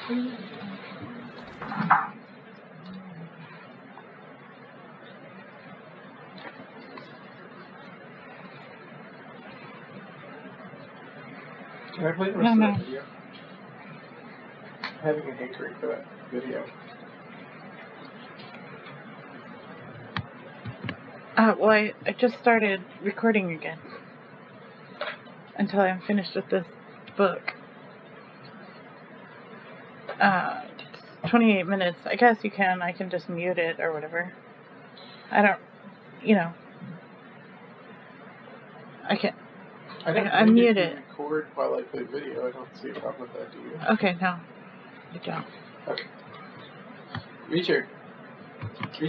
Can I play the rest of that video? Having a hankering for that video. Well, I just started recording again. Until I'm finished with this book. 28 minutes. I guess you can. I can just mute it or whatever. I don't, I can't. I mute it. Record while I play video. I don't see a problem with that, do you? Okay, no. Good job. Okay. Reacher. You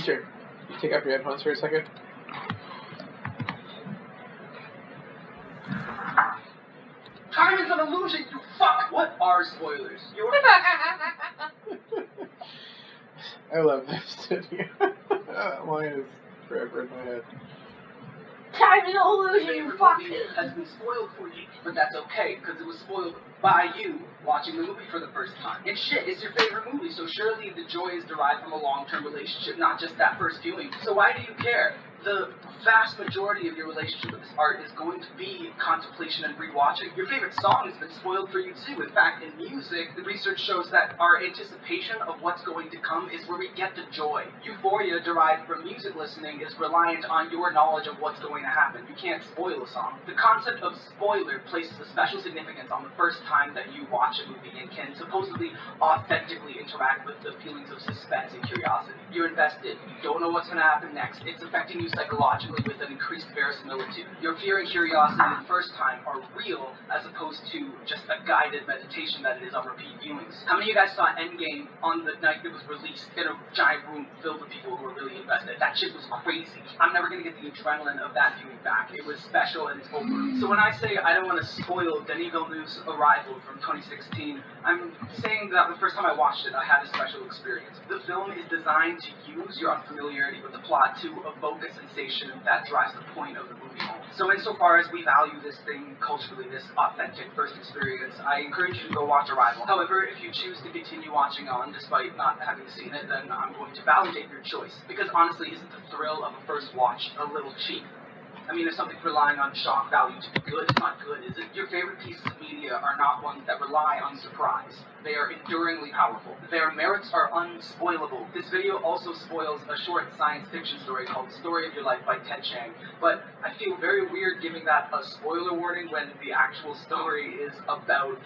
take off your headphones for a second. Time is an illusion, you fuck! What are spoilers? I love this video. That line is forever in my head. Time is an illusion, you fuck! Has been spoiled for you, but that's okay, because it was spoiled by you watching the movie for the first time. And shit, it's your favorite movie, so surely the joy is derived from a long-term relationship, not just that first viewing. So why do you care? The vast majority of your relationship with this art is going to be contemplation and rewatching. Your favorite song has been spoiled for you too. In fact, in music, the research shows that our anticipation of what's going to come is where we get the joy. Euphoria derived from music listening is reliant on your knowledge of what's going to happen. You can't spoil a song. The concept of spoiler places a special significance on the first time that you watch a movie and can supposedly authentically interact with the feelings of suspense and curiosity. You're invested. You don't know what's going to happen next. It's affecting you psychologically with an increased verisimilitude. Your fear and curiosity the first time are real as opposed to just a guided meditation that it is on repeat viewings. How many of you guys saw Endgame on the night it was released in a giant room filled with people who were really invested? That shit was crazy. I'm never going to get the adrenaline of that viewing back. It was special and it's over. So when I say I don't want to spoil Denis Villeneuve's Arrival from 2016, I'm saying that the first time I watched it, I had a special experience. The film is designed to use your unfamiliarity with the plot to evoke a sensation that drives the point of the movie home. So insofar as we value this thing culturally, this authentic first experience, I encourage you to go watch Arrival. However, if you choose to continue watching on despite not having seen it, then I'm going to validate your choice. Because honestly, isn't the thrill of a first watch a little cheap? I mean, if something's relying on shock value to be good, it's not good, is it? Your favorite pieces of media are not ones that rely on surprise. They are enduringly powerful. Their merits are unspoilable. This video also spoils a short science fiction story called The Story of Your Life by Ted Chiang, but I feel very weird giving that a spoiler warning when the actual story is about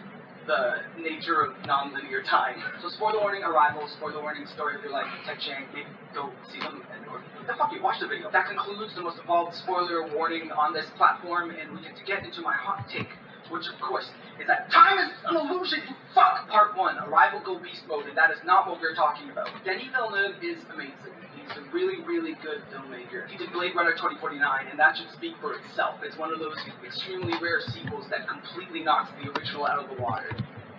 the nature of non-linear time. So spoiler warning, Arrival, spoiler warning, Story of Your Life, Ted Chiang, maybe go see them, or the fuck you, watch the video. That concludes the most involved spoiler warning on this platform, and we get to get into my hot take, which of course is that time is an illusion, you fuck! Part 1, Arrival Go Beast Mode, and that is not what we're talking about. Denis Villeneuve is amazing. He's a really, really good filmmaker. He did Blade Runner 2049, and that should speak for itself. It's one of those extremely rare sequels that completely knocks the original out of the water.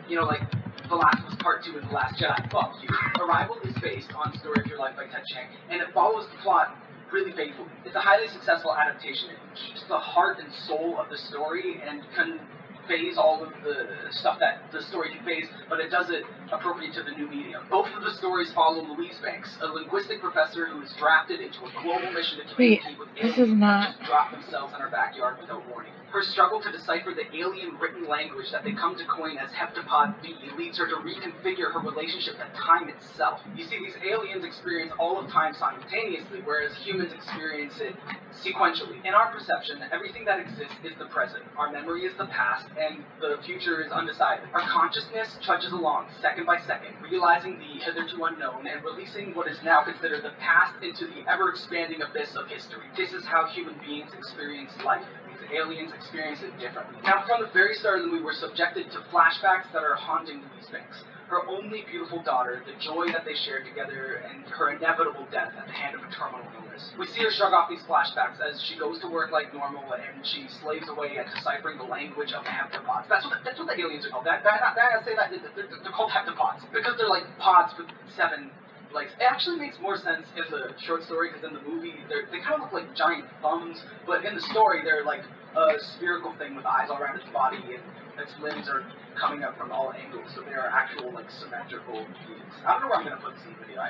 You know, like The Last of Us Part 2 and The Last Jedi. Fuck you. Arrival is based on Story of Your Life by Ted Chiang, and it follows the plot really faithfully. It's a highly successful adaptation. It keeps the heart and soul of the story and conveys all of the stuff that the story conveys, but it does it appropriate to the new medium. Both of the stories follow Louise Banks, a linguistic professor who is drafted into a global mission to communicate with aliens that just drop themselves in her backyard without warning. Her struggle to decipher the alien written language that they come to coin as Heptapod B leads her to reconfigure her relationship to time itself. You see, these aliens experience all of time simultaneously, whereas humans experience it sequentially. In our perception, everything that exists is the present. Our memory is the past, and the future is undecided. Our consciousness trudges along, second by second, realizing the hitherto unknown and releasing what is now considered the past into the ever-expanding abyss of history. This is how human beings experience life. Aliens experience it differently. Now, from the very start of the movie, we're subjected to flashbacks that are haunting Louise Banks. Her only beautiful daughter, the joy that they shared together, and her inevitable death at the hand of a terminal illness. We see her shrug off these flashbacks as she goes to work like normal, and she slaves away at deciphering the language of the heptapods. That's what the aliens are called. Did I say that? They're called heptapods, because they're like pods with 7 legs. It actually makes more sense in the short story, because in the movie, they kind of look like giant thumbs, but in the story, they're like a spherical thing with eyes all around its body, and its limbs are coming up from all angles, so they are actual actual, like, symmetrical beings. I don't know where I'm going to put this in the video.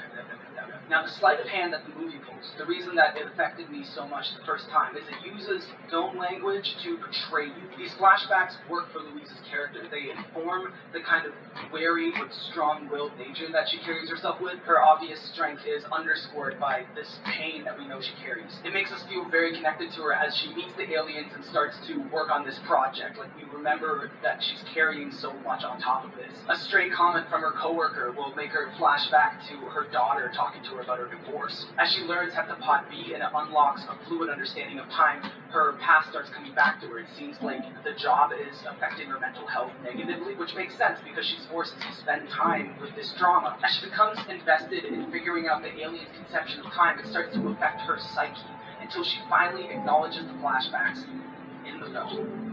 Now, the sleight of hand that the movie pulls, the reason that it affected me so much the first time is it uses film language to portray you. These flashbacks work for Louise's character. They inform the kind of wary but strong-willed nature that she carries herself with. Her obvious strength is underscored by this pain that we know she carries. It makes us feel very connected to her as she meets the aliens and starts to work on this project. Like, we remember that she's carrying so much on top of this. A stray comment from her coworker will make her flash back to her daughter talking to her about her divorce. As she learns heptapod B and it unlocks a fluid understanding of time, her past starts coming back to her. It seems like the job is affecting her mental health negatively, which makes sense because she's forced to spend time with this drama. As she becomes invested in figuring out the alien's conception of time, it starts to affect her psyche until she finally acknowledges the flashbacks in the film.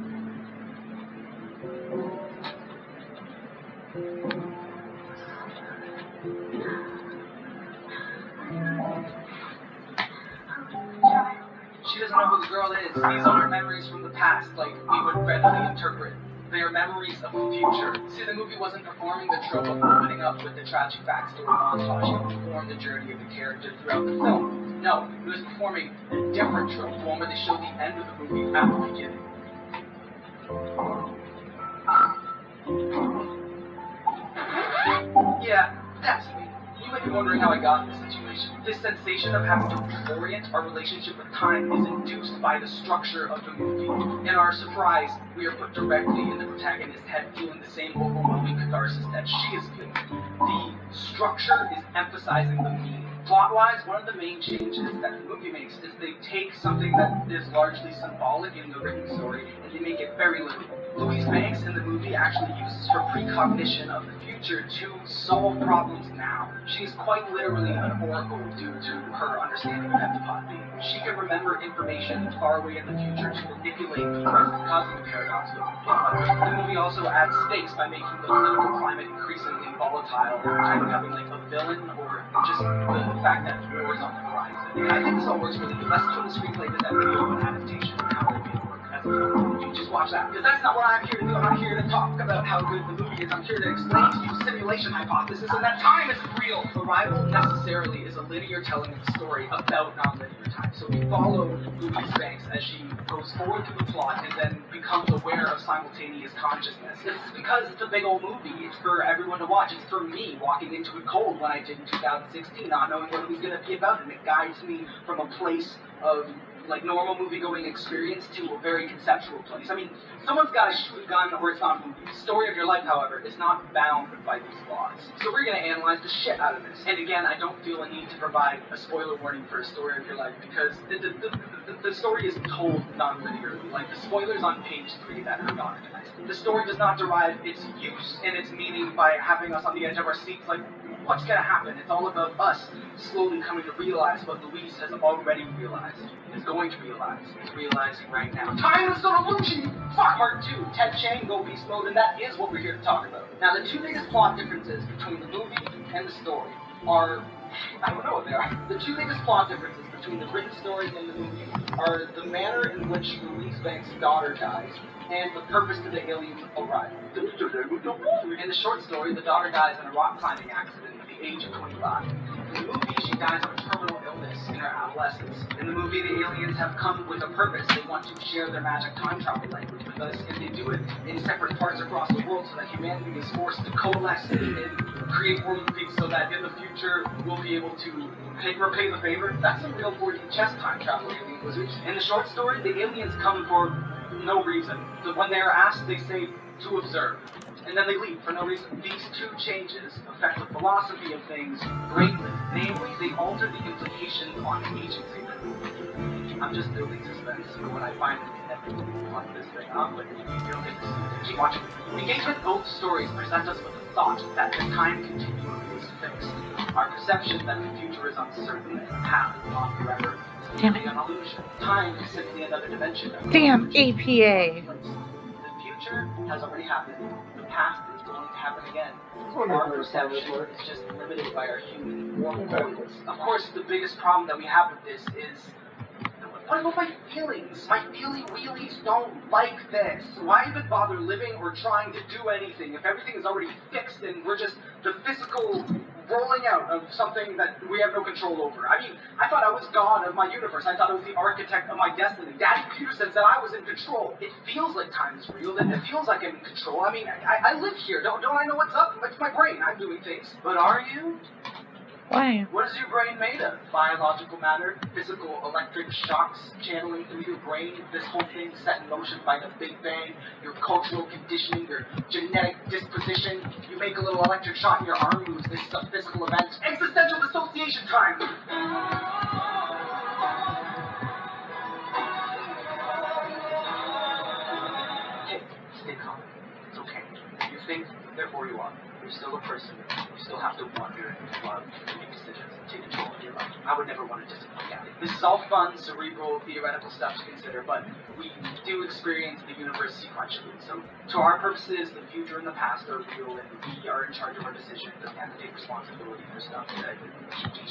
She doesn't know who the girl is. These aren't memories from the past like we would readily interpret. They are memories of the future. See, the movie wasn't performing the trope of opening up with the tragic backstory montage and perform the journey of the character throughout the film. No, it was performing a different trope, one where they showed the end of the movie at the beginning. Yeah, that's me. You might be wondering how I got in this situation. This sensation of having to reorient our relationship with time is induced by the structure of the movie. In our surprise, we are put directly in the protagonist's head, feeling the same overwhelming catharsis that she is feeling. The structure is emphasizing the meaning. Plot-wise, one of the main changes that the movie makes is they take something that is largely symbolic in the written story and they make it very literal. Louise Banks in the movie actually uses her precognition of the future to solve problems now. She is quite literally an oracle due to her understanding of heptapod B. She can remember information far away in the future to manipulate the present, causing the paradox of the movie also adds stakes by making the political climate increasingly volatile, kind of having like a villain or just the fact that war is on the horizon. I think this all works really good. Let's turn the screenplay to that video of an adaptation and how it may work as a film. You just watch that. Because that's not what I'm here to do. I'm not here to talk about how good the movie is. I'm here to explain to you simulation hypothesis and that time isn't real. Arrival necessarily is a linear telling of the story about non-linear time. So we follow Louise Banks as she goes forward through the plot and then becomes aware of simultaneous consciousness. This is because it's a big old movie. It's for everyone to watch. It's for me walking into it cold when I did in 2016, not knowing what it was going to be about, and it guides me from a place of like normal movie-going experience to a very conceptual place. I mean, someone's got to shoot a gun or it's not a movie. The story of your life, however, is not bound by these laws. So we're going to analyze the shit out of this. And again, I don't feel a need to provide a spoiler warning for a story of your life because the story is told non-linearly. Like the spoilers on page 3 that are documented. The story does not derive its use and its meaning by having us on the edge of our seats like, what's going to happen? It's all about us slowly coming to realize what Louise has already realized, is going to realize, is realizing right now. Time is an illusion! Fuck part 2, Ted Chiang, go beast mode, and that is what we're here to talk about. Now, the two biggest plot differences between the movie and the story are, I don't know what they are. The two biggest plot differences between the written story and the movie are the manner in which Louise Banks' daughter dies and the purpose to the alien's arrival. In the short story, the daughter dies in a rock climbing accident at the age of 25. In the movie, she dies of a terminal illness in her adolescence. In the movie, the aliens have come with a purpose. They want to share their magic time travel language with us, and they do it in separate parts across the world so that humanity is forced to coalesce and create world peace so that in the future we'll be able to repay the favor. That's a real 4D chess time travel alien wizards. In the short story, the aliens come for no reason. So when they are asked, they say to observe. And then they leave for no reason. These two changes affect the philosophy of things greatly. Namely, they alter the implications on agency. I'm just building suspense for when I finally plug this thing up, but you don't get to see it. Keep watching. Engagement both stories present us with the thought that the time continuum is fixed. Our perception that the future is uncertain and the past is not forever is simply an illusion. Time is simply another dimension. Damn APA. The future has already happened. The past is going to happen again. Our perception is just limited by our human limits. Of course, the biggest problem that we have with this is What about my feelings? My feely wheelies don't like this. Why even bother living or trying to do anything if everything is already fixed and we're just the physical rolling out of something that we have no control over? I mean, I thought I was God of my universe. I thought I was the architect of my destiny. Daddy Peterson said I was in control. It feels like time is real, and it feels like I'm in control. I mean, I live here. Don't I know what's up? It's my brain. I'm doing things. But are you? Why? What is your brain made of? Biological matter, physical electric shocks channeling through your brain, this whole thing set in motion by the Big Bang, your cultural conditioning, your genetic disposition. You make a little electric shock and your arm moves. This is a physical event. Existential dissociation time! Hey, stay calm. It's okay. You think, therefore you are. You're still a person. You still have to wonder, love, make decisions, take control of your life. I would never want to disappoint you. This is all fun, cerebral, theoretical stuff to consider, but we do experience the universe sequentially. So, to our purposes, the future and the past are real, and we are in charge of our decisions and have to take responsibility for stuff.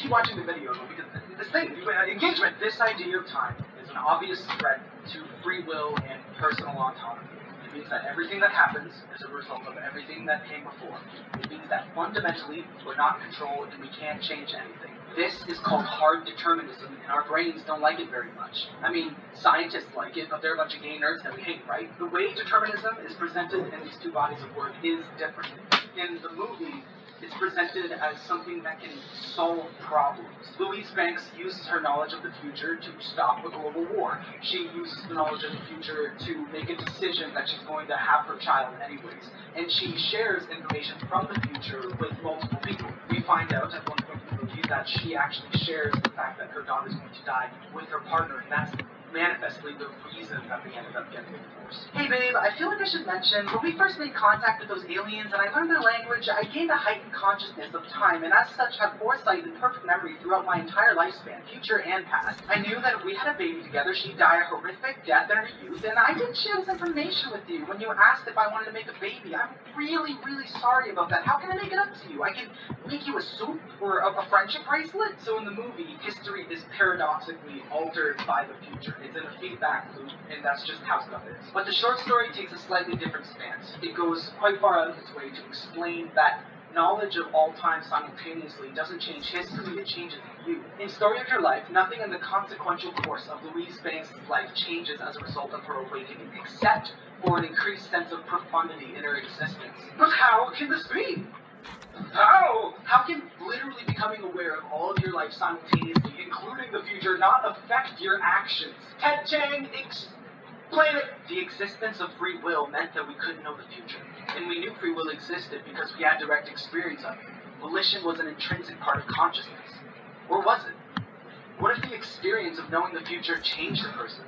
Keep watching the video, though, because this thing, engagement, this idea of time is an obvious threat to free will and personal autonomy. It means that everything that happens is a result of everything that came before. It means that fundamentally, we're not in control and we can't change anything. This is called hard determinism, and our brains don't like it very much. I mean, scientists like it, but they're a bunch of gay nerds that we hate, right? The way determinism is presented in these two bodies of work is different. In the movie, it's presented as something that can solve problems. Louise Banks uses her knowledge of the future to stop a global war. She uses the knowledge of the future to make a decision that she's going to have her child anyways. And she shares information from the future with multiple people. We find out at one point in the movie that she actually shares the fact that her daughter's going to die with her partner, and that's manifestly the reason that they ended up getting a divorce. Hey babe, I feel like I should mention, when we first made contact with those aliens and I learned their language, I gained a heightened consciousness of time, and as such had foresight and perfect memory throughout my entire lifespan, future and past. I knew that if we had a baby together, she'd die a horrific death in her youth, and I didn't share this information with you when you asked if I wanted to make a baby. I'm really, really sorry about that. How can I make it up to you? I can make you a soup or a friendship bracelet? So in the movie, history is paradoxically altered by the future. It's in a feedback loop, and that's just how stuff is. But the short story takes a slightly different stance. It goes quite far out of its way to explain that knowledge of all time simultaneously doesn't change history, it changes you. In Story of Your Life, nothing in the consequential course of Louise Banks' life changes as a result of her awakening, except for an increased sense of profundity in her existence. But how can this be? How? How can literally becoming aware of all of your life simultaneously, including the future, not affect your actions? Ted Chiang explained it. The existence of free will meant that we couldn't know the future. And we knew free will existed because we had direct experience of it. Volition was an intrinsic part of consciousness. Or was it? What if the experience of knowing the future changed a person?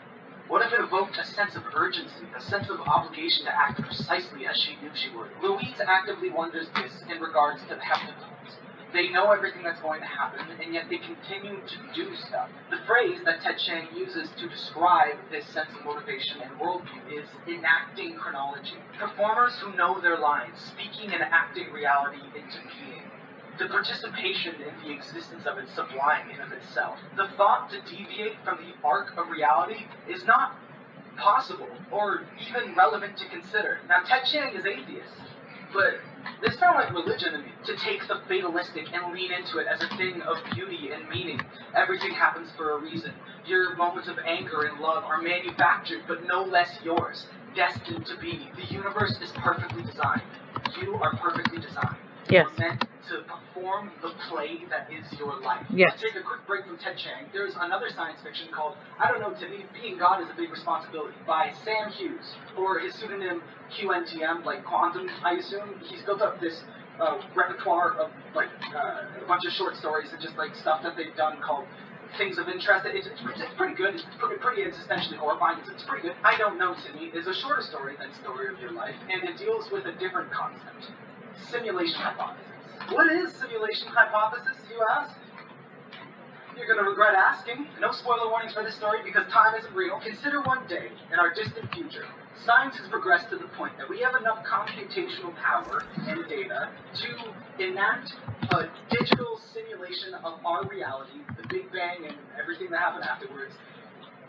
What if it evoked a sense of urgency, a sense of obligation to act precisely as she knew she would? Louise actively wonders this in regards to the Heptapods. They know everything that's going to happen, and yet they continue to do stuff. The phrase that Ted Chiang uses to describe this sense of motivation and worldview is enacting chronology. Performers who know their lines, speaking and acting reality into being. The participation in the existence of it sublime in of itself. The thought to deviate from the arc of reality is not possible or even relevant to consider. Now, Ted Chiang is atheist, but this felt like religion to me, to take the fatalistic and lean into it as a thing of beauty and meaning. Everything happens for a reason. Your moments of anger and love are manufactured, but no less yours, destined to be. The universe is perfectly designed. You are perfectly designed. Yes. You're meant to perform the play that is your life. Yes. To take a quick break from Ted Chiang, there's another science fiction called, I don't know, to me, Being God is a Big Responsibility, by Sam Hughes, or his pseudonym QNTM, like Quantum, I assume. He's built up this repertoire of, like, a bunch of short stories and just, like, stuff that they've done called Things of Interest. It's pretty good. It's pretty existentially horrifying. It's pretty good. I Don't Know, to me, is a shorter story than Story of Your Life, and it deals with a different concept. Simulation hypothesis. What is simulation hypothesis, you ask? You're going to regret asking. No spoiler warnings for this story because time isn't real. Consider one day in our distant future. Science has progressed to the point that we have enough computational power and data to enact a digital simulation of our reality, the Big Bang and everything that happened afterwards,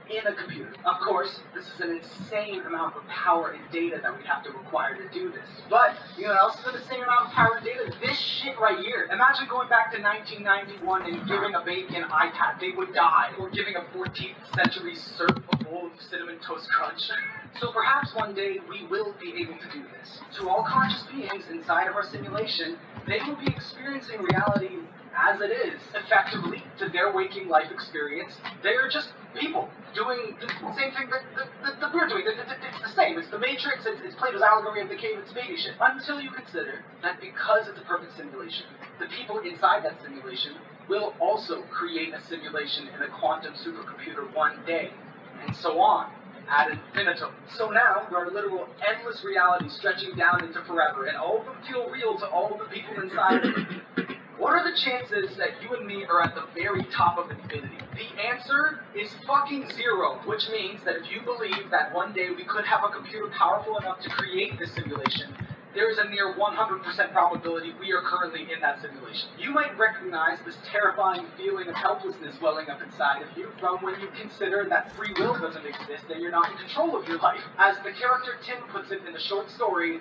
in a computer. Of course, this is an insane amount of power and data that we have to require to do this. But, you know what else is an insane amount of power and data? This shit right here. Imagine going back to 1991 and giving a baby an iPad. They would die. Or giving a 14th century serf a bowl of Cinnamon Toast Crunch. So perhaps one day we will be able to do this. To all conscious beings inside of our simulation, they will be experiencing reality as it is, effectively, to their waking life experience. They are just people doing the same thing that we're doing. It's the same. It's the Matrix. It's Plato's allegory of the cave. It's baby shit. Until you consider that because it's a perfect simulation, the people inside that simulation will also create a simulation in a quantum supercomputer one day, and so on. Ad infinitum. So now, there are literal endless realities stretching down into forever, and all of them feel real to all of the people inside of them. What are the chances that you and me are at the very top of infinity? The answer is fucking 0, which means that if you believe that one day we could have a computer powerful enough to create this simulation, there is a near 100% probability we are currently in that simulation. You might recognize this terrifying feeling of helplessness welling up inside of you from when you consider that free will doesn't exist and you're not in control of your life. As the character Tim puts it in the short story,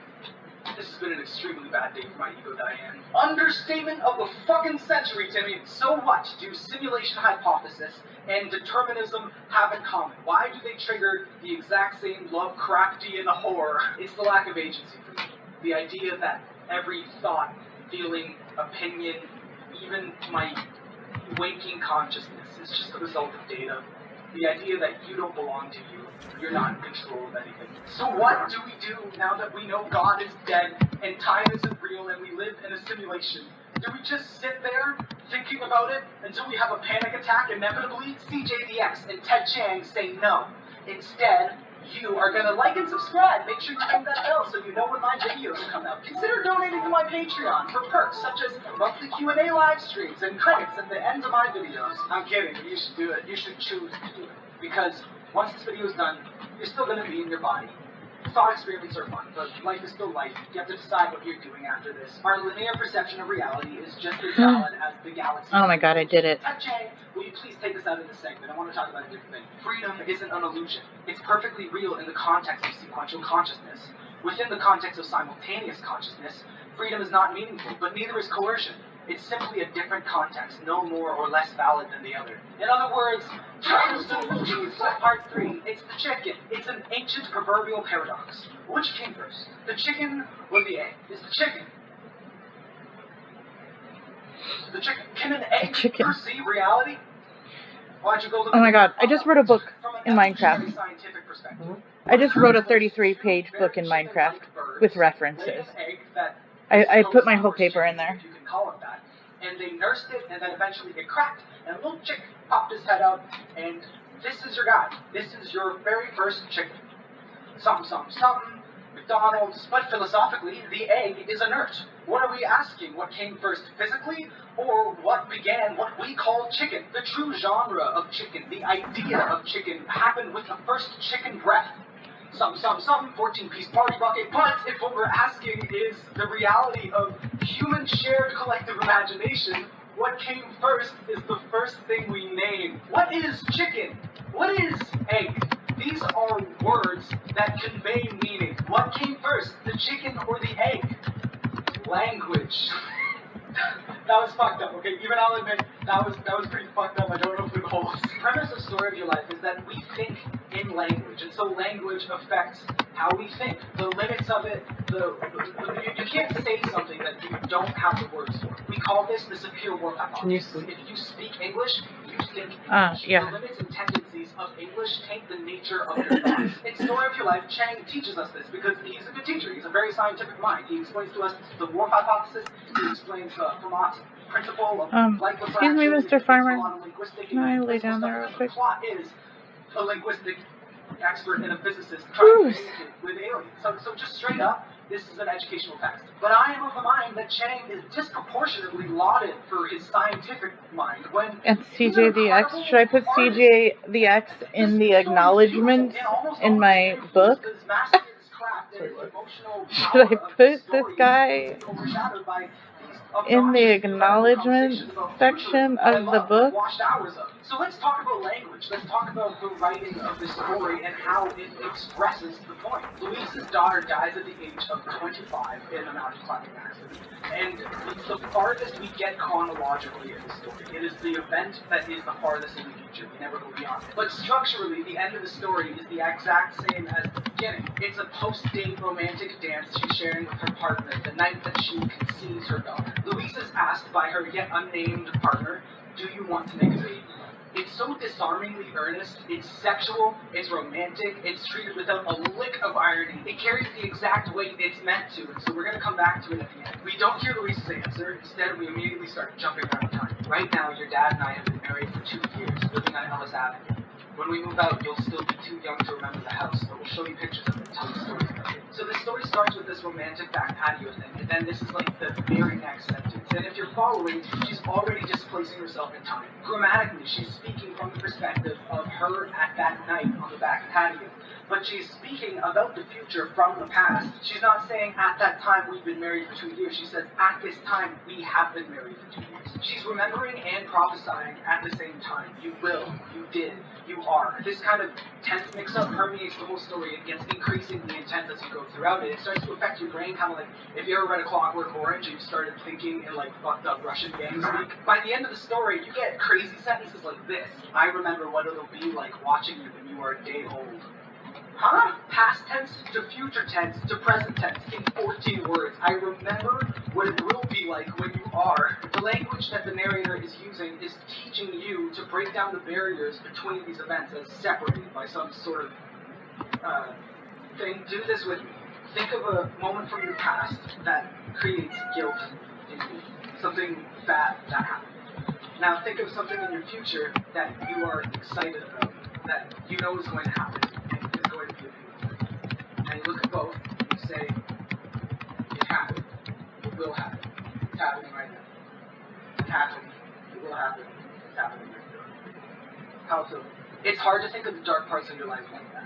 this has been an extremely bad day for my ego, Diane. Understatement of the fucking century, Timmy. So what do simulation hypothesis and determinism have in common? Why do they trigger the exact same Lovecraftian horror? It's the lack of agency for me. The idea that every thought, feeling, opinion, even my waking consciousness is just the result of data. The idea that you don't belong to you. You're not in control of anything. So what do we do now that we know God is dead and time isn't real and we live in a simulation? Do we just sit there thinking about it until we have a panic attack inevitably? CJDX and Ted Chiang say no. Instead, you are going to like and subscribe. Make sure you ring that bell so you know when my videos come out. Consider donating to my Patreon for perks such as monthly Q&A live streams and credits at the end of my videos. I'm kidding, but you should do it. You should choose to do it. Because once this video is done, you're still going to be in your body. Thought experiments are fun, but life is still life. You have to decide what you're doing after this. Our linear perception of reality is just as valid as the galaxy. Oh my god, I did it. Jay, will you please take us out of this segment? I want to talk about a different thing. Freedom isn't an illusion. It's perfectly real in the context of sequential consciousness. Within the context of simultaneous consciousness, freedom is not meaningful, but neither is coercion. It's simply a different context, no more or less valid than the other. In other words, Part 3, it's the chicken. It's an ancient proverbial paradox. Which came first, the chicken or the egg? It's the chicken. The chicken. Can an egg perceive reality? Why don't you go look Oh my god, I just wrote a book in Minecraft. Scientific perspective. I just wrote a 33-page book in Minecraft with references. I put my whole paper in there. You can call it that. And they nursed it, and then eventually it cracked, and a little chick popped his head out, and this is your guy. This is your very first chicken. Something, McDonald's. But philosophically, the egg is inert. What are we asking? What came first, physically, or what began what we call chicken? The true genre of chicken, the idea of chicken, happened with the first chicken breath. Something, 14-piece party bucket. But if what we're asking is the reality of human shared collective imagination, what came first is the first thing we name. What is chicken? What is egg? These are words that convey meaning. What came first, the chicken or the egg? Language. That was fucked up, okay? Even I'll admit, that was pretty fucked up. I don't know if it holds. The premise of Story of Your Life is that we think in language, and so language affects how we think. The limits of it, you can't say something that you don't have the words for. We call this the Sapir-Whorf hypothesis. Can you sleep? If you speak English, you think English. Yeah. The limits and tendencies of English take the nature of your thoughts. In Story of Your Life, Chang teaches us this because he's a good teacher. He's a very scientific mind. He explains to us the Whorf hypothesis. He explains Fermat's principle of light excuse me, Mr. Farmer. Can Can I lay down there real quick? The plot is a linguistic expert and a physicist trying to communicate with aliens. So just straight up, this is an educational text. But I am of the mind that Chang is disproportionately lauded for his scientific mind when... And CJ the X, should I put CJ the X in the acknowledgement in my book? Should I put this guy in the acknowledgement section of the book? So let's talk about language. Let's talk about the writing of the story and how it expresses the point. Louise's daughter dies at the age of 25 in a mountain climbing accident. And it's the farthest we get chronologically in the story. It is the event that is the farthest in the future. We never go beyond it. But structurally, the end of the story is the exact same as the beginning. It's a post-date romantic dance she's sharing with her partner the night that she conceives her daughter. Louise is asked by her yet unnamed partner, "Do you want to make a baby?" It's so disarmingly earnest, it's sexual, it's romantic, it's treated without a lick of irony. It carries the exact weight it's meant to, and so we're gonna come back to it at the end. We don't hear Louise's answer, instead we immediately start jumping around time. Right now, your dad and I have been married for 2 years, living on Ellis Avenue. When we move out, you'll still be too young to remember the house, but we'll show you pictures of it and tell you stories about it. So the story starts with this romantic back patio thing, and then this is like the very next sentence. And if you're following, she's already displacing herself in time. Grammatically, she's speaking from the perspective of her at that night on the back patio. But she's speaking about the future from the past. She's not saying, at that time we've been married for 2 years. She says, at this time we have been married for 2 years. She's remembering and prophesying at the same time. You will, you did, you are. This kind of tense mix-up permeates the whole story. It gets increasingly intense as you go throughout it. It starts to affect your brain, kind of like if you ever read A Clockwork Orange and you started thinking in like fucked up Russian gang speak. By the end of the story, you get crazy sentences like this. I remember what it'll be like watching you when you are a day old. Huh? Past tense to future tense to present tense in 14 words. I remember what it will be like when you are. The language that the narrator is using is teaching you to break down the barriers between these events as separated by some sort of thing. Do this with me. Think of a moment from your past that creates guilt in you. Something bad that happened. Now think of something in your future that you are excited about, that you know is going to happen. And you look at both and you say, it happened, it will happen, it's happening right now. It happened, it will happen, it's happening right now. How so? It's hard to think of the dark parts of your life like that.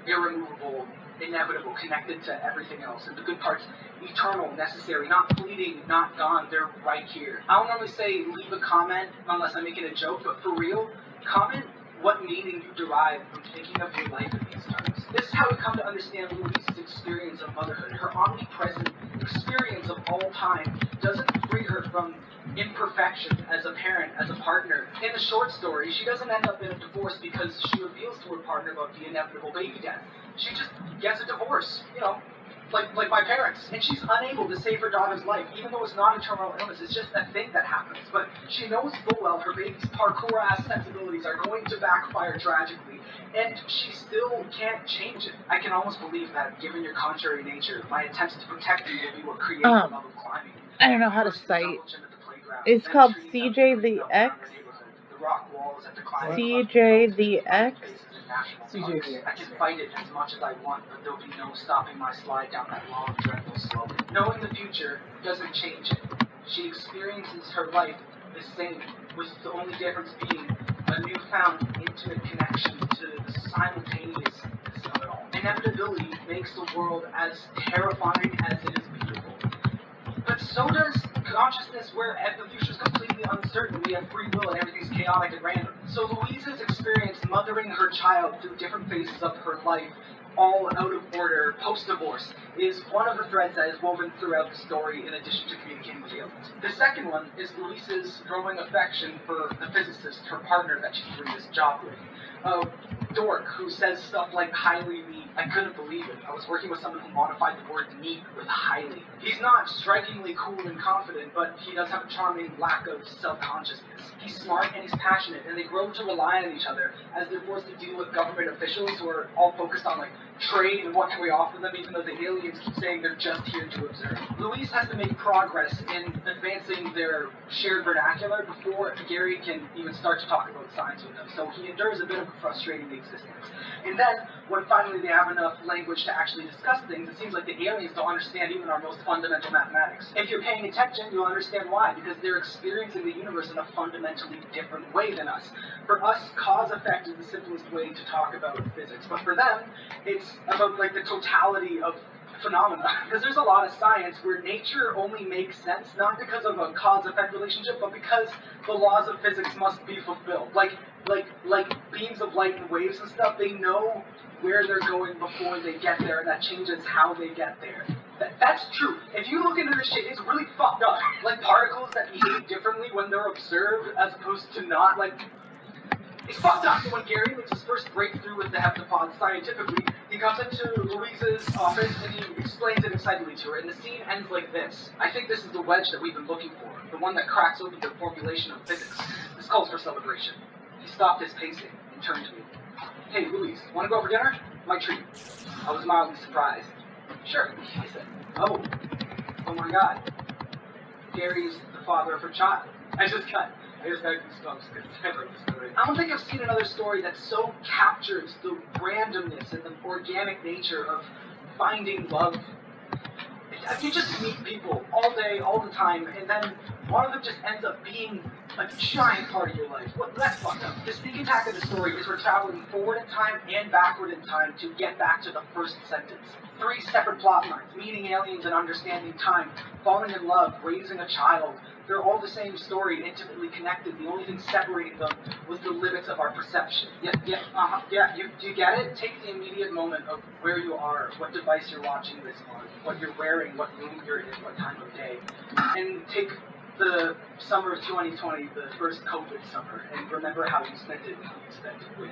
Irremovable, inevitable, connected to everything else. And the good parts, eternal, necessary, not fleeting, not gone, they're right here. I don't normally say leave a comment unless I'm making a joke, but for real, comment what meaning you derive from thinking of your life in these terms. This is how we come to understand Louise's experience of motherhood. Her omnipresent experience of all time doesn't free her from imperfection as a parent, as a partner. In the short story, she doesn't end up in a divorce because she reveals to her partner about the inevitable baby death. She just gets a divorce, you know, like my parents. And she's unable to save her daughter's life, even though it's not a terminal illness. It's just a thing that happens. But she knows full well her baby's parkour-ass sensibilities are going to backfire tragically. And she still can't change it. I can almost believe that, given your contrary nature, my attempts to protect you will be what creates the love of climbing. I don't know how to cite. It's called CJ the X. CJ the X. I can fight it as much as I want, but there'll be no stopping my slide down that long, dreadful slope. Knowing the future doesn't change it. She experiences her life the same, with the only difference being a newfound intimate connection to the simultaneousness of it all. Inevitability makes the world as terrifying as it is beautiful. But so does consciousness where the future is completely uncertain. We have free will and everything's chaotic and random. So Louise's experience mothering her child through different phases of her life, all out of order, post-divorce, is one of the threads that is woven throughout the story in addition to communicating with aliens. The second one is Louise's growing affection for the physicist, her partner that she's doing this job with. A dork who says stuff like highly neat. I couldn't believe it. I was working with someone who modified the word neat with highly. He's not strikingly cool and confident, but he does have a charming lack of self-consciousness. He's smart and he's passionate, and they grow to rely on each other as they're forced to deal with government officials who are all focused on like trade and what can we offer them, even though the aliens keep saying they're just here to observe. Louise has to make progress in advancing their shared vernacular before Gary can even start to talk about science with them. So he endures a bit of a frustrating existence. And then, when finally they have enough language to actually discuss things, it seems like the aliens don't understand even our most fundamental mathematics. If you're paying attention, you'll understand why, because they're experiencing the universe in a fundamentally different way than us. For us, cause-effect is the simplest way to talk about physics, but for them, it's about like the totality of phenomena. Because there's a lot of science where nature only makes sense, not because of a cause-effect relationship, but because the laws of physics must be fulfilled. Like beams of light and waves and stuff, they know where they're going before they get there, and that changes how they get there. That's true. If you look into this shit, it's really fucked up. Like particles that behave differently when they're observed as opposed to not. Like, it's fucked up. When Gary makes his first breakthrough with the heptapod scientifically, he comes into Louise's office and he explains it excitedly to her, and the scene ends like this. I think this is the wedge that we've been looking for, the one that cracks open the formulation of physics. This calls for celebration. He stopped his pacing and turned to me. Hey, Louise, want to go over dinner? My treat. I was mildly surprised. Sure, I said. Oh my God. Gary's the father of her child. I just got goosebumps because I read the story. I don't think I've seen another story that so captures the randomness and the organic nature of finding love. You just meet people all day, all the time, and then one of them just ends up being a giant part of your life. That's fucked up. The sneak attack of the story is we're traveling forward in time and backward in time to get back to the first sentence. 3 separate plot lines, meeting aliens and understanding time, falling in love, raising a child. They're all the same story, intimately connected. The only thing separating them was the limits of our perception. Do you get it? Take the immediate moment of where you are, what device you're watching this on, what you're wearing, what room you're in, what time of day, and take the summer of 2020, the first COVID summer, and remember how you spent it and who you spent it with.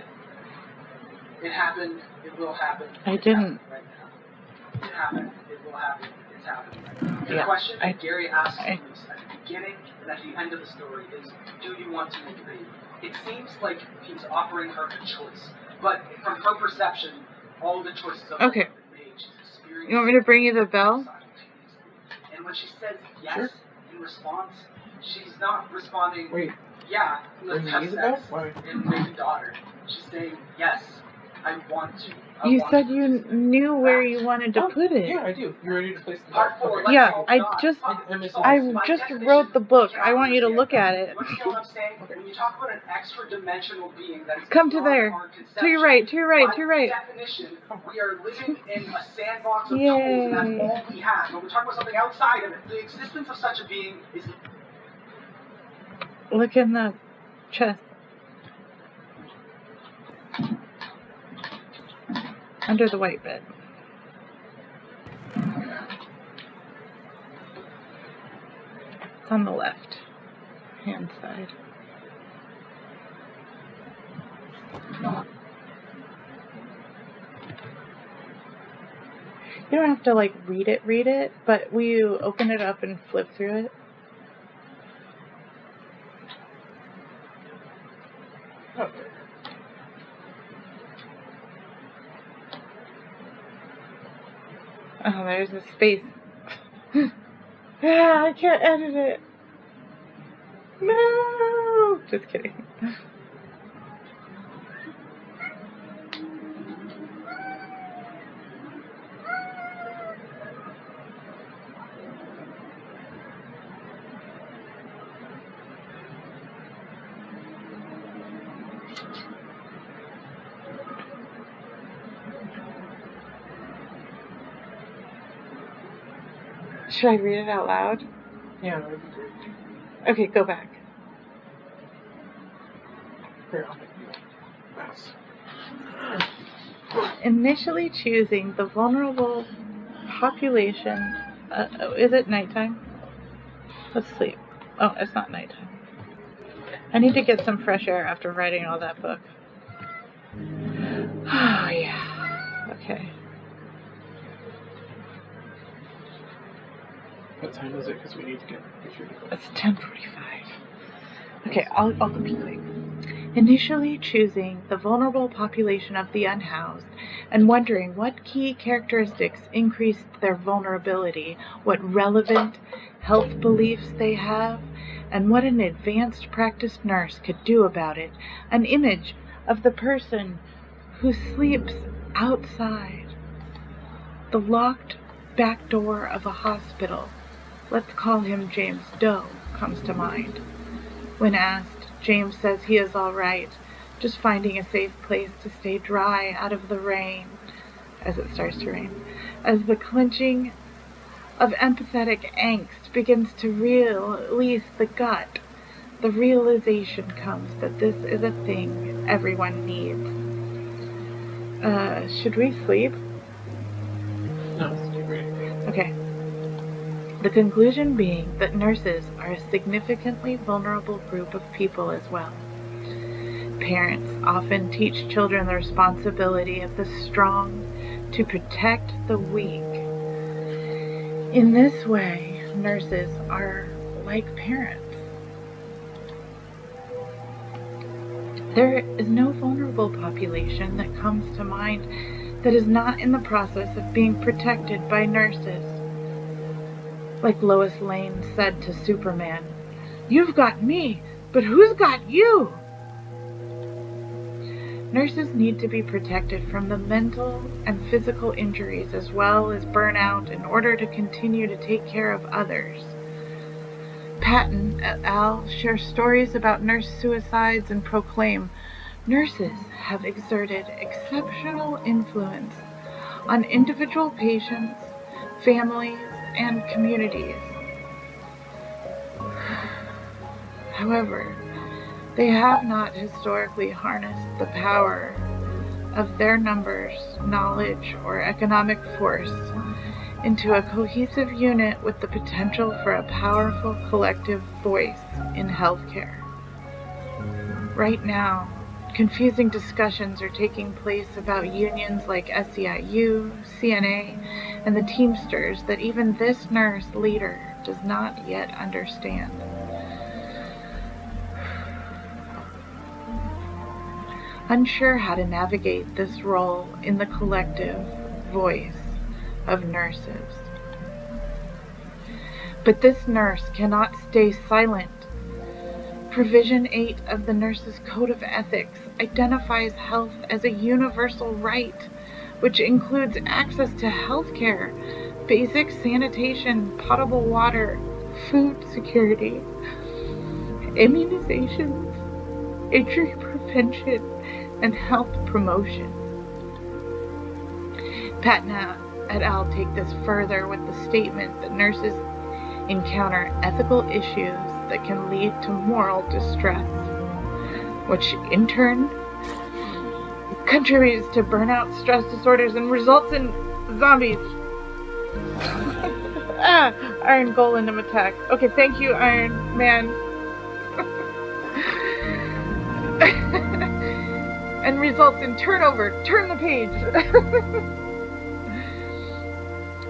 It happened. It will happen. I didn't. Right now. It happened. It will happen. It's happening right now. The Yeah, question I- Gary asks Louise at the beginning and at the end of the story is, do you want to make a baby? It seems like he's offering her a choice, but from her perception, all the choices have Okay. been made. She's experienced You want me to bring you the bell? simultaneously. And when she says yes Sure. in response, she's not responding, Wait, yeah, let's bring have me the sex bell? Why? and make a daughter. She's saying, yes, I want to. You said you knew where you wanted to Oh, put it. Yeah, I do. You ready to place the Part 4, Okay. let's Yeah, solve I God. just- Fuck, I missed solve I this. By just definition, wrote the book. we cannot I want you to understand look at that. it. You understand what I'm saying? When you talk about an extra-dimensional being that is Come to beyond there. our To your conception, right, to your right, by to your right. definition, we are living in a sandbox of Yay. tools, and that's all we have. When we're talking about something outside of it, the existence of such a being is Look in the chest. Under the white bed. It's on the left hand side. You don't have to like read it, but will you open it up and flip through it? Okay. Oh, there's a space. Ah, I can't edit it. No! Just kidding. Should I read it out loud? Yeah, that would be great. Okay, go back. Here, I'll make you mouse. Initially choosing the vulnerable population. Is it nighttime? Let's sleep. Oh, it's not nighttime. I need to get some fresh air after writing all that book. Oh, yeah. Okay. What time is it? Because we need to get sure to go. It's 10:45. Okay, I'll keep going. Initially choosing the vulnerable population of the unhoused and wondering what key characteristics increased their vulnerability, what relevant health beliefs they have, and what an advanced practiced nurse could do about it. An image of the person who sleeps outside the locked back door of a hospital. Let's call him James Doe, comes to mind. When asked, James says he is all right, just finding a safe place to stay dry out of the rain, as it starts to rain. as the clenching of empathetic angst begins to release the gut, the realization comes that this is a thing everyone needs. Should we sleep? No, keep reading. Okay. The conclusion being that nurses are a significantly vulnerable group of people as well. Parents often teach children the responsibility of the strong to protect the weak. In this way, nurses are like parents. There is no vulnerable population that comes to mind that is not in the process of being protected by nurses. Like Lois Lane said to Superman, "You've got me, but who's got you?" Nurses need to be protected from the mental and physical injuries as well as burnout in order to continue to take care of others. Patton et al. Share stories about nurse suicides and proclaim, "Nurses have exerted exceptional influence on individual patients, families, and communities." However, they have not historically harnessed the power of their numbers, knowledge, or economic force into a cohesive unit with the potential for a powerful collective voice in healthcare. Right now, confusing discussions are taking place about unions like SEIU, CNA, and the Teamsters that even this nurse leader does not yet understand. Unsure how to navigate this role in the collective voice of nurses. But this nurse cannot stay silent. Provision 8 of the Nurses' Code of Ethics identifies health as a universal right, which includes access to health care, basic sanitation, potable water, food security, immunizations, injury prevention, and health promotion. Patton et al. Take this further with the statement that nurses encounter ethical issues that can lead to moral distress, which in turn contributes to burnout, stress disorders, and results in zombies. Iron Golem attacks. Okay, thank you, Iron Man. And results in turnover. Turn the page.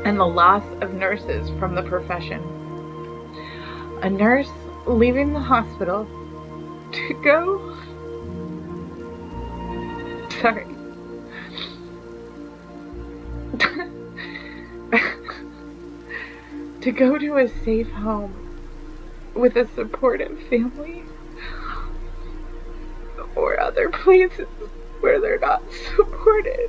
And the loss of nurses from the profession. A nurse leaving the hospital to go... Sorry. To go to a safe home with a supportive family or other places where they're not supported.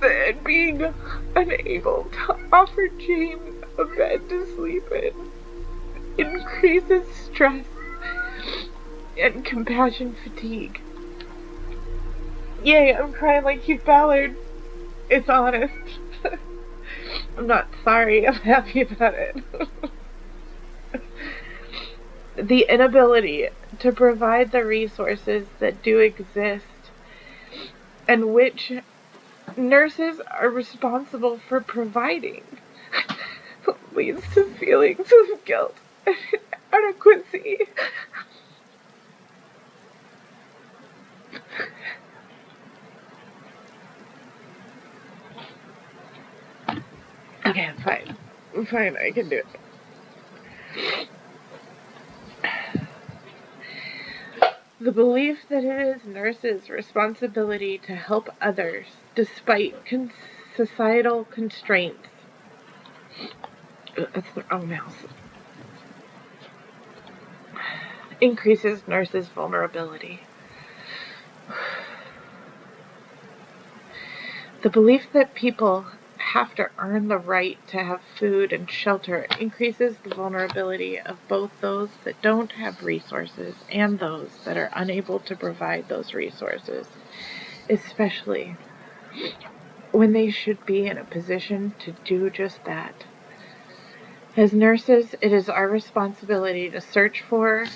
And being unable to offer James a bed to sleep in increases stress and compassion fatigue. Yay, I'm crying like Keith Ballard. It's honest. I'm not sorry, I'm happy about it. The inability to provide the resources that do exist and which nurses are responsible for providing leads to feelings of guilt and inadequacy. Okay, I'm fine. I'm fine, I can do it. The belief that it is nurses' responsibility to help others despite societal constraints. That's the wrong mouse. Increases nurses' vulnerability. The belief that people have to earn the right to have food and shelter increases the vulnerability of both those that don't have resources and those that are unable to provide those resources, especially when they should be in a position to do just that. As nurses, it is our responsibility to search for,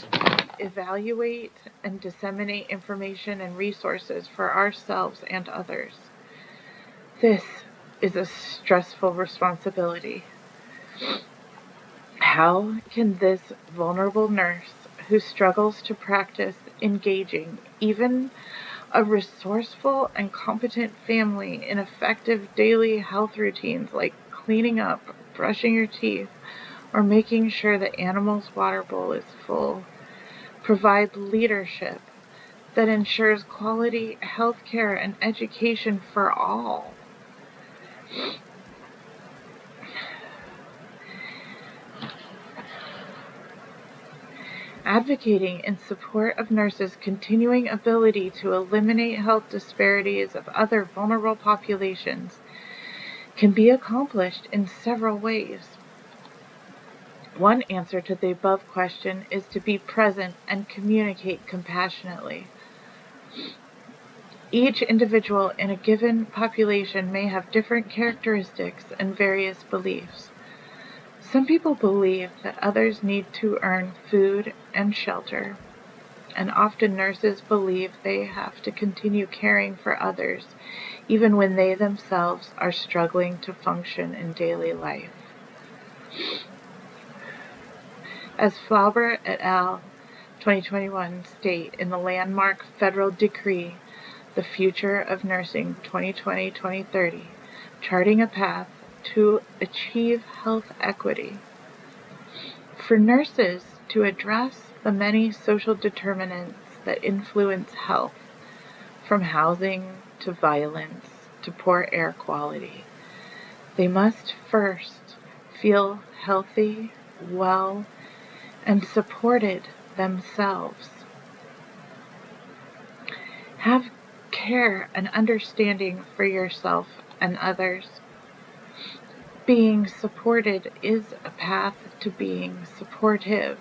evaluate, and disseminate information and resources for ourselves and others. This is a stressful responsibility. How can this vulnerable nurse who struggles to practice engaging even a resourceful and competent family in effective daily health routines like cleaning up, brushing your teeth, or making sure the animal's water bowl is full, provide leadership that ensures quality health care and education for all? Advocating in support of nurses' continuing ability to eliminate health disparities of other vulnerable populations can be accomplished in several ways. One answer to the above question is to be present and communicate compassionately. Each individual in a given population may have different characteristics and various beliefs. Some people believe that others need to earn food and shelter, and often nurses believe they have to continue caring for others even when they themselves are struggling to function in daily life. As Flaubert et al. 2021 state in the landmark federal decree, The Future of Nursing 2020-2030, charting a path to achieve health equity. For nurses to address the many social determinants that influence health, from housing to violence to poor air quality, they must first feel healthy, well, and supported themselves. Have care and understanding for yourself and others. Being supported is a path to being supportive.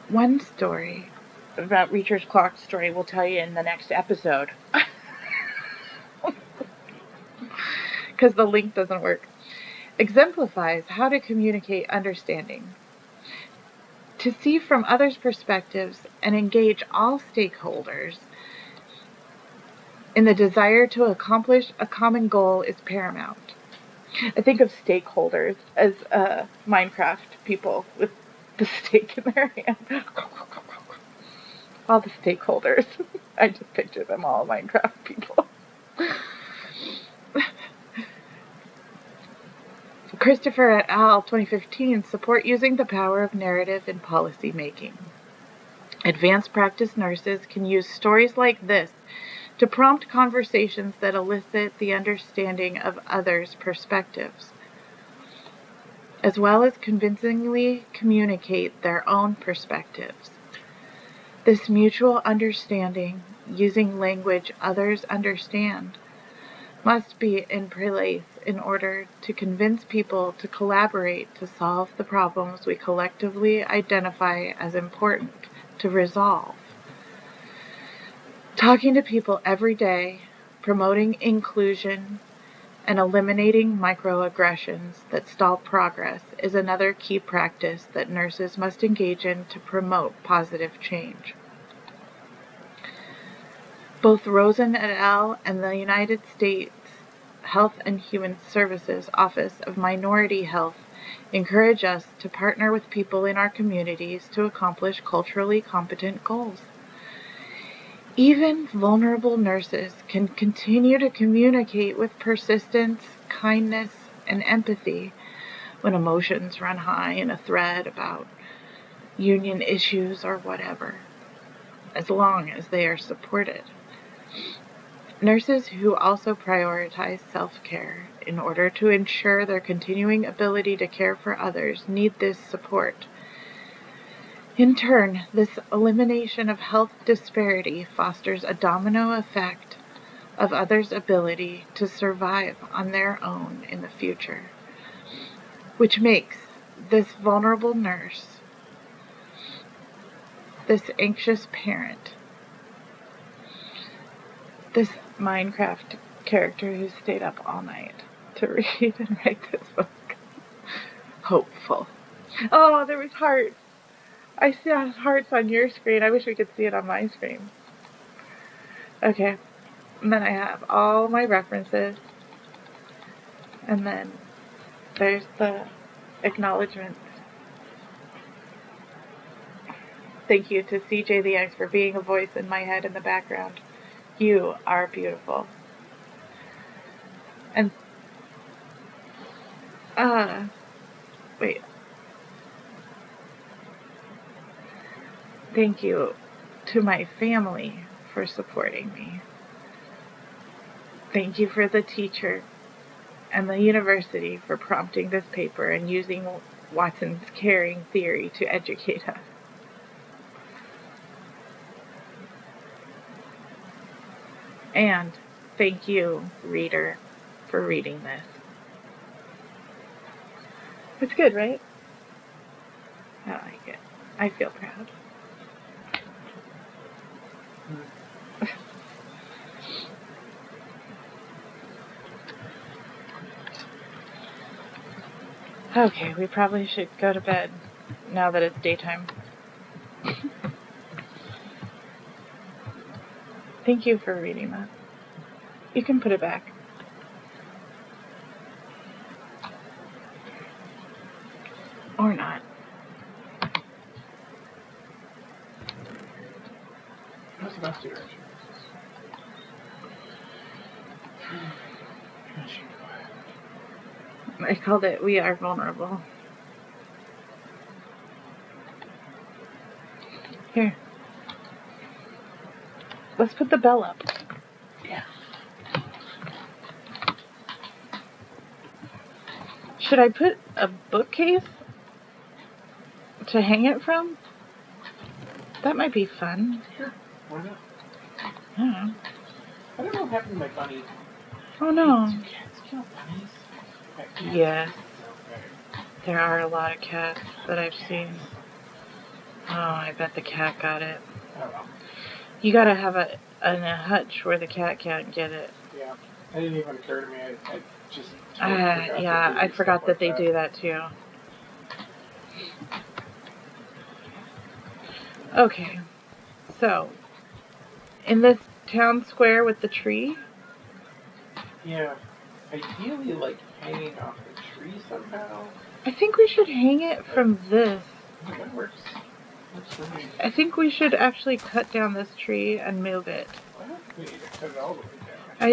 One story about Reacher's Clock story we'll tell you in the next episode. Because the link doesn't work. Exemplifies how to communicate understanding. To see from others' perspectives and engage all stakeholders in the desire to accomplish a common goal is paramount. I think of stakeholders as Minecraft people with the stake in their hand. All the stakeholders. I just picture them all Minecraft people. Christopher et al. 2015 support using the power of narrative in policy making. Advanced practice nurses can use stories like this to prompt conversations that elicit the understanding of others' perspectives, as well as convincingly communicate their own perspectives. This mutual understanding, using language others understand, must be in place in order to convince people to collaborate to solve the problems we collectively identify as important to resolve. Talking to people every day, promoting inclusion, and eliminating microaggressions that stall progress is another key practice that nurses must engage in to promote positive change. Both Rosen et al. And the United States Health and Human Services Office of Minority Health encourage us to partner with people in our communities to accomplish culturally competent goals. Even vulnerable nurses can continue to communicate with persistence, kindness, and empathy when emotions run high in a thread about union issues or whatever, as long as they are supported. Nurses who also prioritize self-care in order to ensure their continuing ability to care for others need this support. In turn, this elimination of health disparity fosters a domino effect of others' ability to survive on their own in the future, which makes this vulnerable nurse, this anxious parent, this Minecraft character who stayed up all night to read and write this book. Hopeful. Oh, there was hearts. I see hearts on your screen. I wish we could see it on my screen. Okay. And then I have all my references. And then there's the acknowledgements. Thank you to CJ the X for being a voice in my head in the background. You are beautiful. And, wait. Thank you to my family for supporting me. Thank you for the teacher and the university for prompting this paper and using Watson's caring theory to educate us. And thank you, reader, for reading this. It's good, right? I like it. I feel proud. Okay, we probably should go to bed now that it's daytime. Thank you for reading that. You can put it back. Or not. What's the best direction? I called it We Are Vulnerable. Here. Let's put the bell up. Yeah. Should I put a bookcase to hang it from? That might be fun. Sure. Why not? I don't know. I don't know what happened to my bunny. Oh no. Do cats kill bunnies? Yes. Okay. There are a lot of cats that I've seen. Oh, I bet the cat got it. I don't know. You gotta have a hutch where the cat can't get it. Yeah. It didn't even occur to me. I just. Yeah, I forgot that they do that too. Okay, so in this town square with the tree. Yeah. Ideally, like hanging off the tree somehow. I think we should hang it from this. That works. That's for me. I think we should actually cut down this tree and move it. I don't think we need to cut it all the way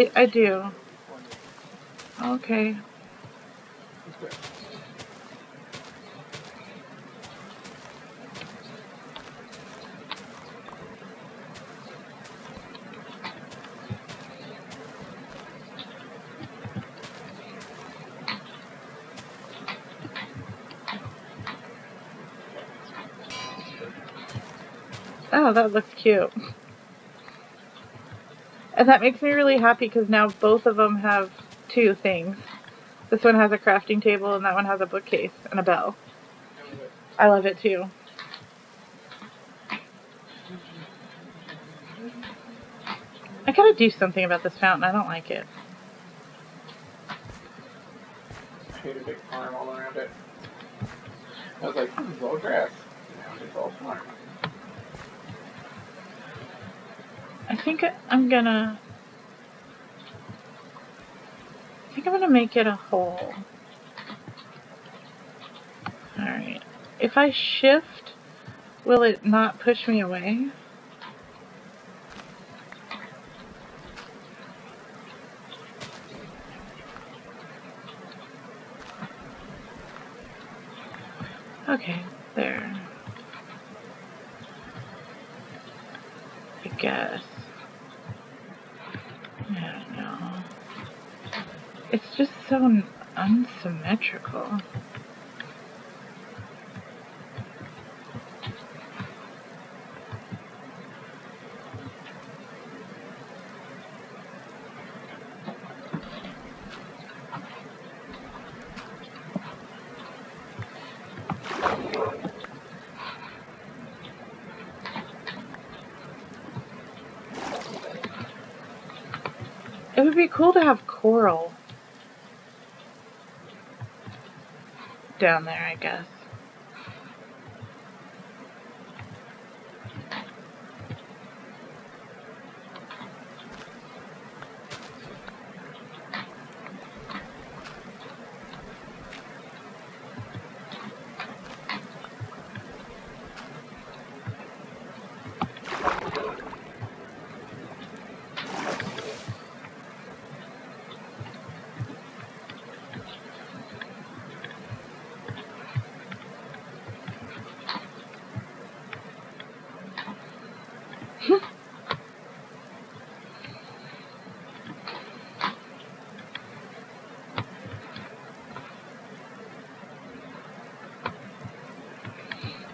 down. I do. Okay. Okay. Oh, that looks cute. And that makes me really happy because now both of them have two things. This one has a crafting table and that one has a bookcase and a bell. I love it too. I gotta do something about this fountain. I don't like it. I hate a big farm all around it. I was like, this is all grass. Now it's all farm. I think I'm gonna make it a hole. Alright. If I shift, will it not push me away? Okay, there. I guess. I don't know. It's just so unsymmetrical. It would be cool to have coral down there, I guess.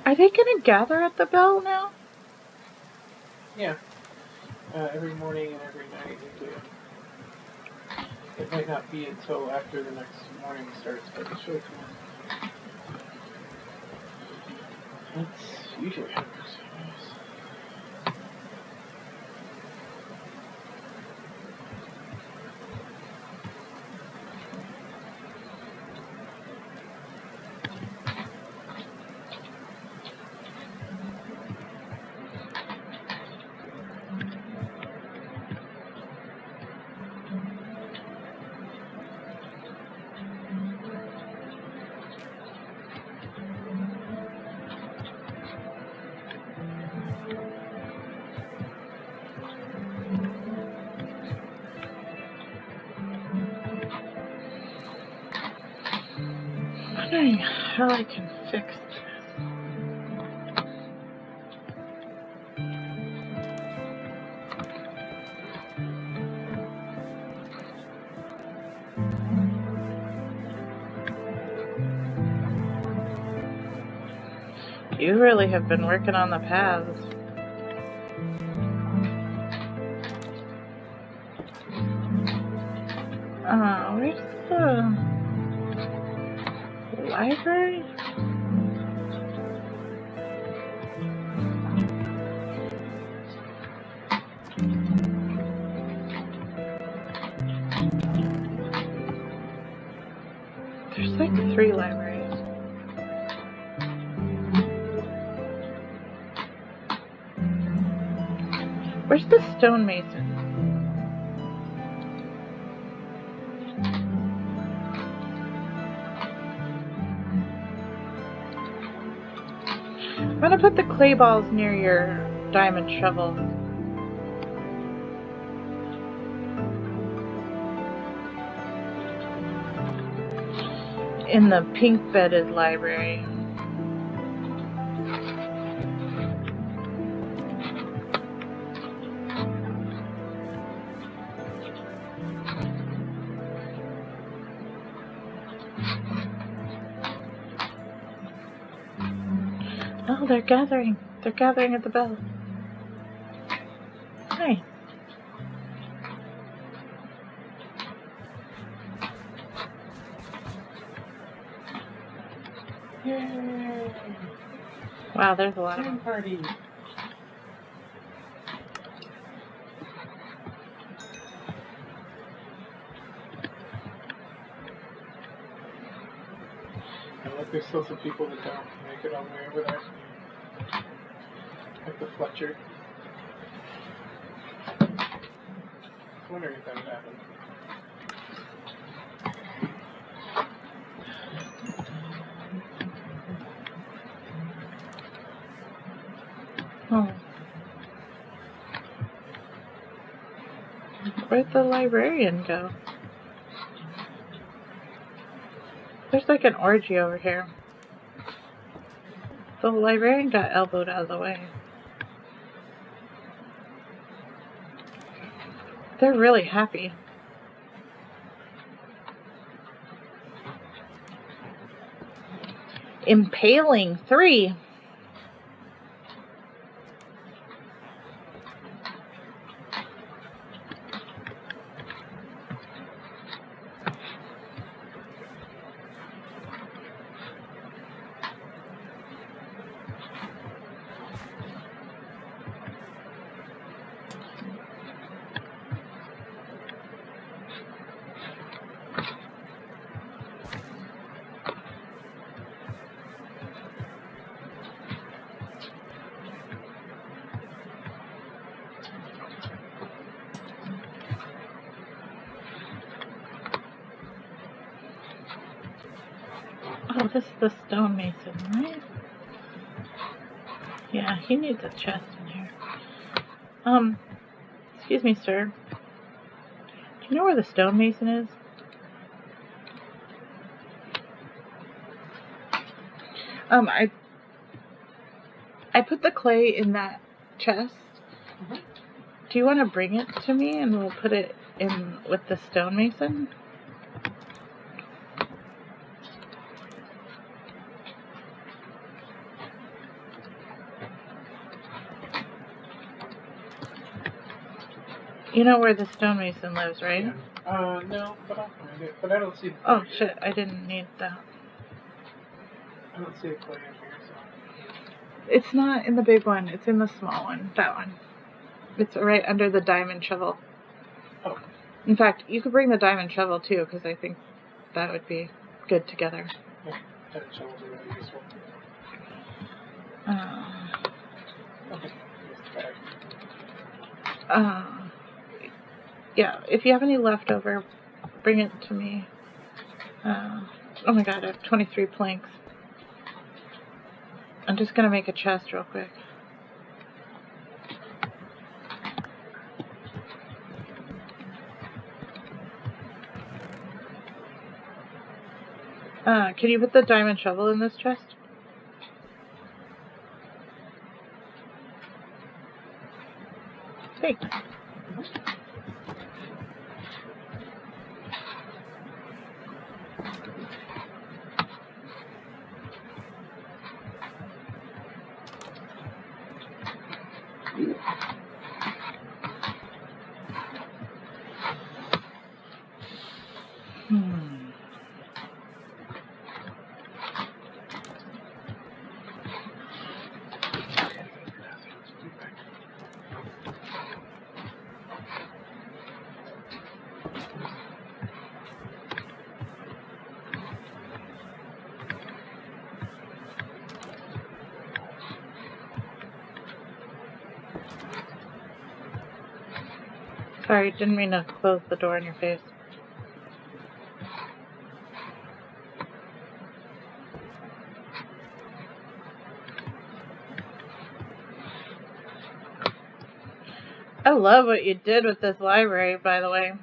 Are they going to gather at the bell now? Yeah. Every morning and every night they do. It might not be until after the next morning starts, but the show tomorrow. That's usually how it goes. I'm wondering how I can fix this. You really have been working on the paths. Where's the library? There's like 3 libraries. Where's the stonemason? I'm gonna put the clay balls near your diamond shovel. In the pink bedded library. Oh, they're gathering. They're gathering at the bell. Hi. Yay! Wow, there's a lot of them. Party! And look, there's still some people that don't make it all the way over there. Like the Fletcher. I was wondering if that would happen. Oh. Where'd the librarian go? There's like an orgy over here. The librarian got elbowed out of the way. They're really happy. Impaling 3. Oh, this is the stonemason, right? Yeah, he needs a chest in here. Excuse me, sir. Do you know where the stonemason is? I put the clay in that chest. Mhm. Do you want to bring it to me and we'll put it in with the stonemason? You know where the stonemason lives, right? Yeah. No, but I'll find it. But I don't see the clay Oh, here. shit, I didn't need that. I don't see a clay in here, so. It's not in the big one, it's in the small one. That one. It's right under the diamond shovel. Oh. In fact, you could bring the diamond shovel too, because I think that would be good together. Yeah, that shovels are really useful. Okay, here's the bag. Yeah, if you have any leftover, bring it to me. Oh my god, I have 23 planks. I'm just gonna make a chest real quick. Can you put the diamond shovel in this chest? Thanks. Sorry, didn't mean to close the door in your face. I love what you did with this library, by the way.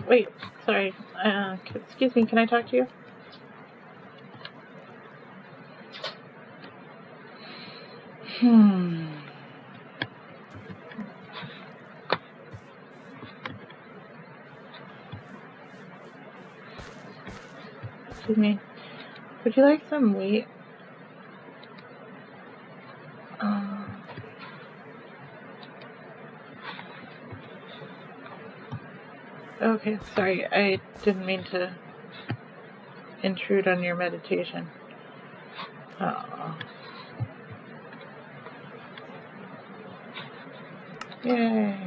Wait, sorry. Excuse me, can I talk to you? Excuse me. Would you like some wheat? Okay, sorry. I didn't mean to intrude on your meditation. Yay.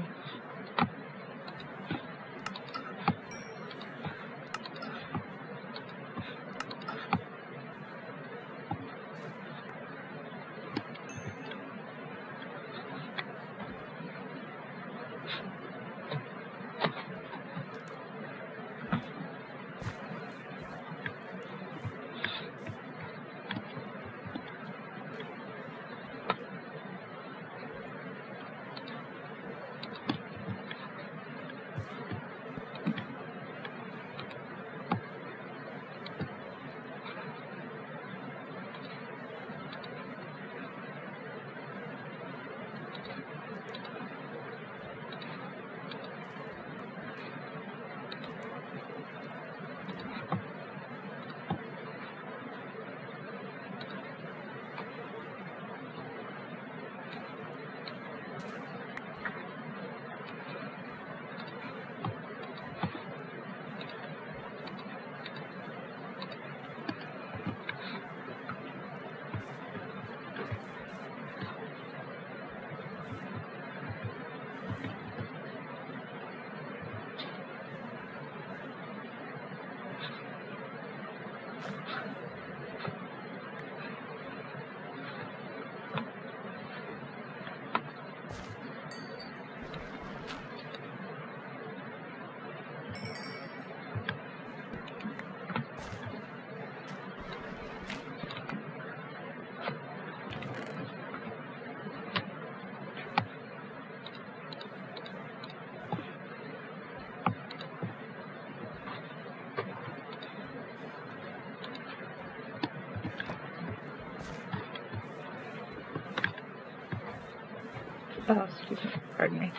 Oh, excuse me. Pardon me.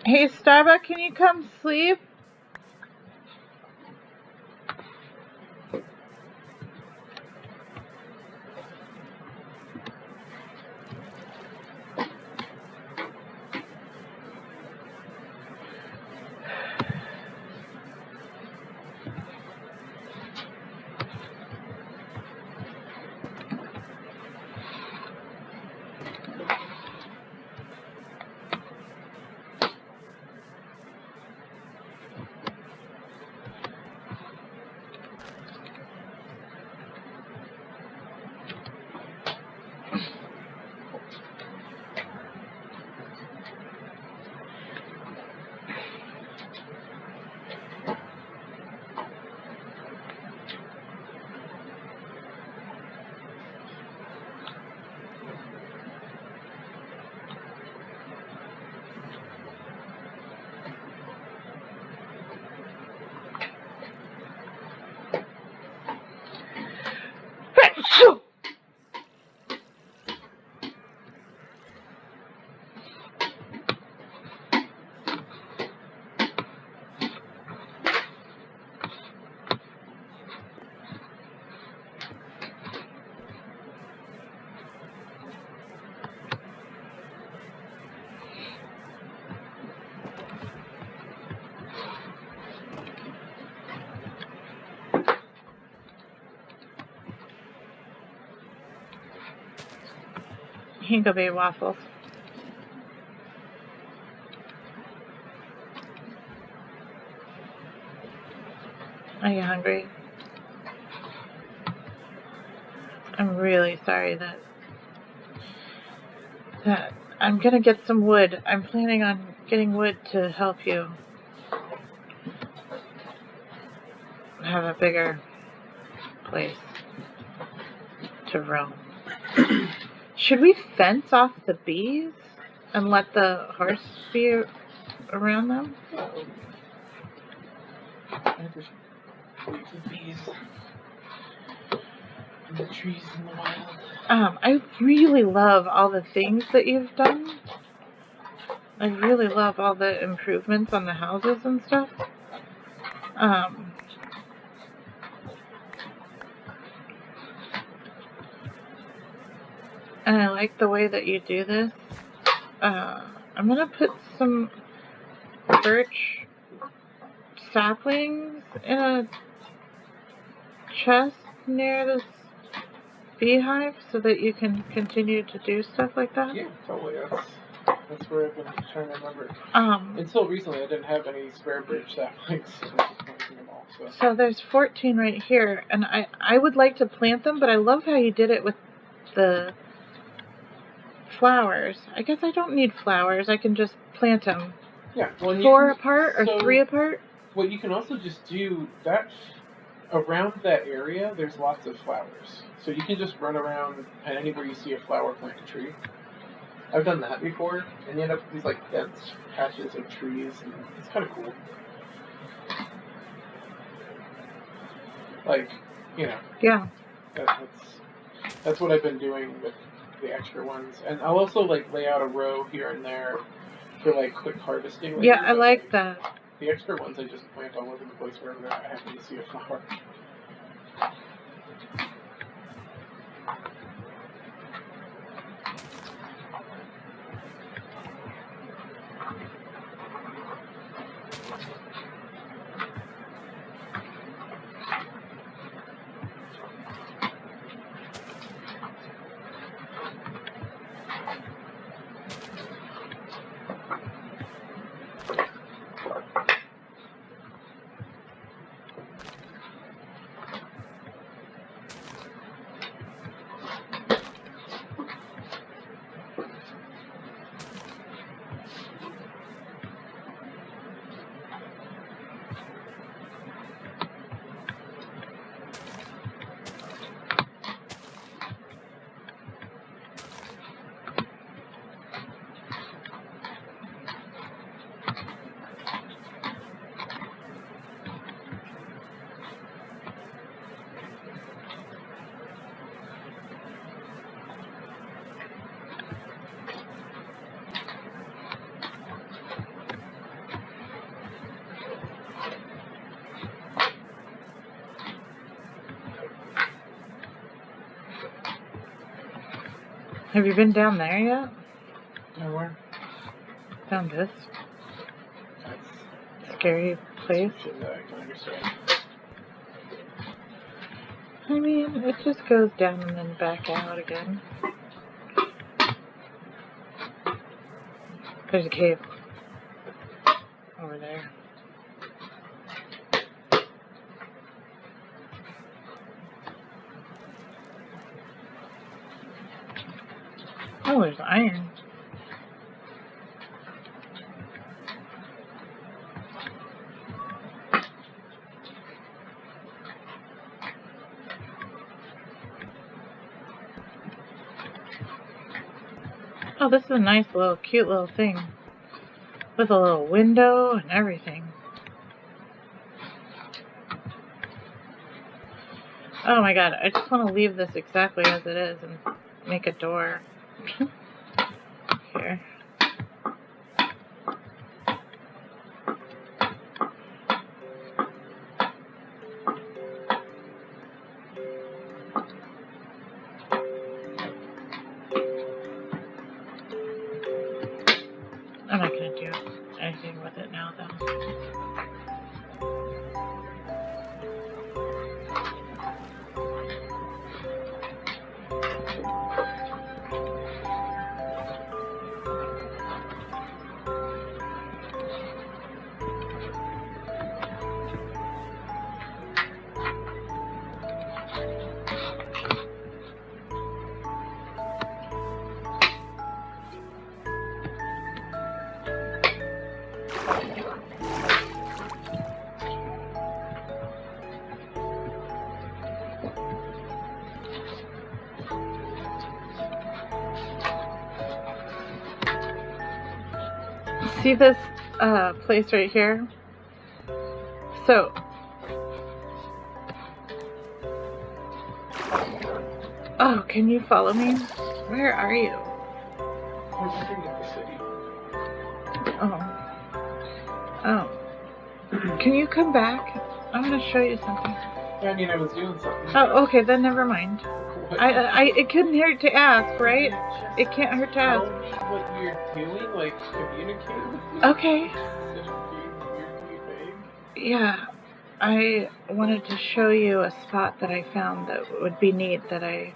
Hey, Starbuck, can you come sleep? Here you go, baby waffles. Are you hungry? I'm really sorry that I'm gonna get some wood. I'm planning on getting wood to help you have a bigger place to roam. Should we fence off the bees and let the horse be around them? Leave the bees and the trees in the wild. I really love all the things that you've done. I really love all the improvements on the houses and stuff. And I like the way that you do this. I'm gonna put some birch saplings in a chest near this beehive so that you can continue to do stuff like that. Yeah, totally. That's where I've been trying to remember. Until recently, I didn't have any spare birch saplings. So I was just planting them all. So there's 14 right here, and I would like to plant them, but I love how you did it with the flowers. I guess I don't need flowers. I can just plant them. Yeah. Well, 4 apart or 3 apart? Well, you can also just do that. Around that area, there's lots of flowers. So you can just run around and anywhere you see a flower, plant a tree. I've done that before, and you end up with these like dense patches of trees, and it's kind of cool. Like, you know. Yeah. That's what I've been doing with the extra ones, and I'll also like lay out a row here and there for like quick harvesting. Yeah, I like that. The extra ones I just plant all over the place wherever I happen to see a flower. Have you been down there yet? Nowhere. Down this That's scary place? shit that I can understand. I mean, it just goes down and then back out again. There's a cave over there. Oh, there's iron. Oh, this is a nice little, cute little thing. With a little window and everything. Oh my god, I just want to leave this exactly as it is and make a door. Here. I'm not gonna do anything with it now, though. See this place right here? So, oh, can you follow me? Where are you? We're looking at the city. Oh. Can you come back? I'm gonna show you something. Yeah, I mean, I was doing something. Oh, okay, then never mind. What? It couldn't hurt to ask, right? Just It can't hurt to tell ask. me what you're doing, like, communicate with me. Okay. Instead of being weirdly vague. Yeah, I wanted to show you a spot that I found that would be neat that I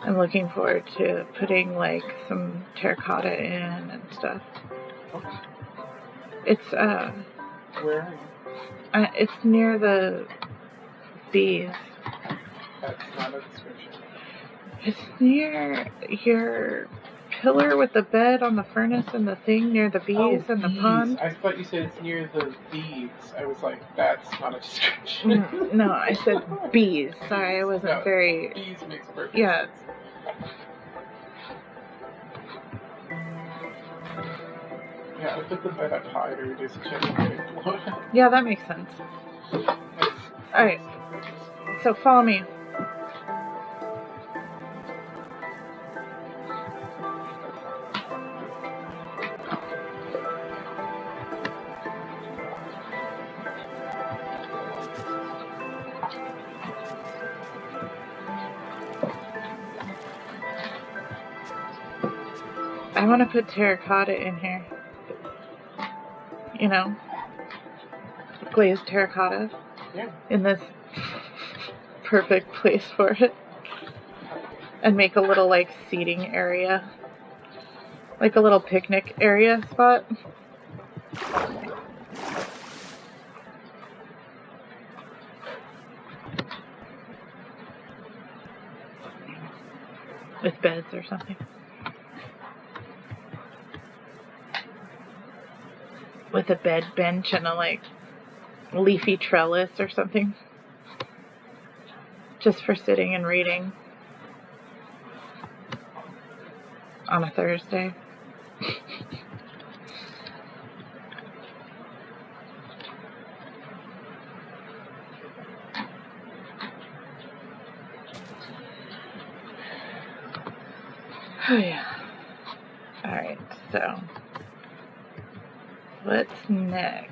am looking forward to putting like some terracotta in and stuff. Okay. It's Where are you? it's near the bees. That's not a description. It's near your pillar with the bed on the furnace and the thing near the bees and the bees. pond. I thought you said it's near the bees. I was like, that's not a description. No, I said bees. Sorry, I wasn't No, very. Bees makes perfect Yeah. sense. Yeah, I put the bed up high to reduce the chance of getting blown out. Yeah, that makes sense. Alright. So follow me. I want to put terracotta in here. You know, glazed terracotta Yeah. in this perfect place for it. And make a little like seating area. Like a little picnic area spot. With beds or something. With a bed bench and a like leafy trellis or something. Just for sitting and reading. On a Thursday. Oh yeah. Alright, so what's next?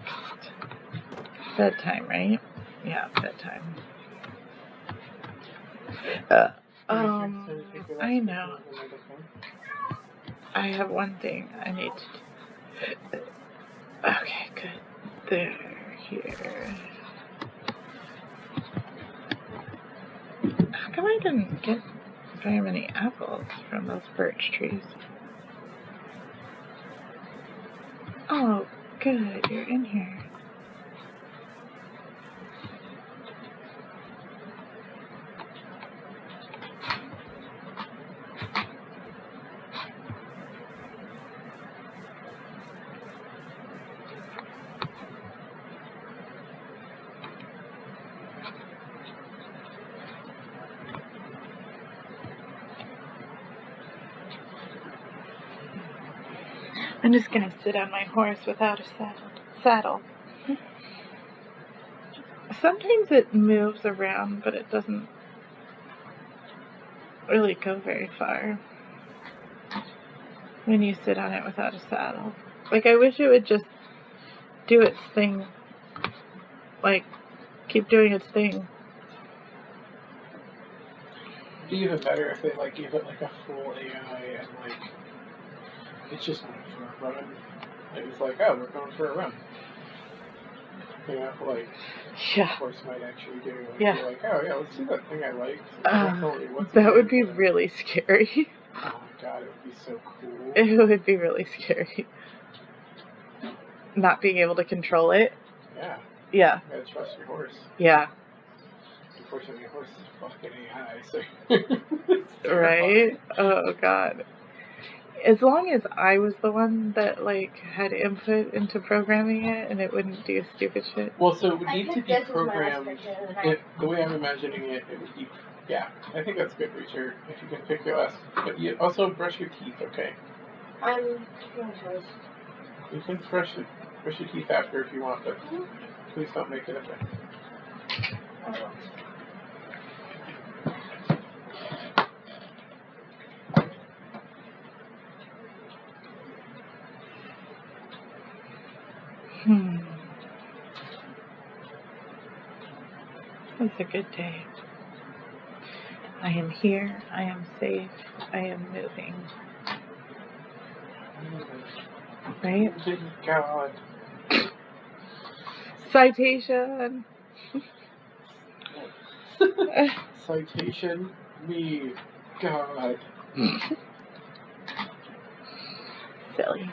Bedtime, right? Yeah, bedtime. I know. I have one thing I need to do. Okay, good. There, here. How come I didn't get very many apples from those birch trees? Oh, good, you're in here. I'm just gonna sit on my horse without a saddle. Sometimes it moves around, but it doesn't really go very far when you sit on it without a saddle. Like, I wish it would just do its thing. Like, keep doing its thing. It'd be even better if they like gave it like a full AI and like it's just went for a run. It was like, oh, we're going for a run. You know, like Yeah. horse might actually do. Like, Yeah. Be like, oh yeah, let's see that thing I liked. That would be really scary. Oh my god, it would be so cool. It would be really scary. Not being able to control it. Yeah. Yeah. You gotta trust your horse. Yeah. Unfortunately, your horse is fucking AI, so. Right? Oh god. As long as I was the one that like had input into programming it and it wouldn't do stupid shit. Well, so it would I need to think be this was my last programmed. picture of the night. The way I'm imagining it, it would be. Yeah, I think that's good, Reacher. If you can pick your last. But you also brush your teeth, okay? I'm no choice. You can brush your teeth after if you want, but please don't make it a thing. Oh. It's a good day. I am here. I am safe. I am moving. Right? God. Citation. Citation me. God. Silly.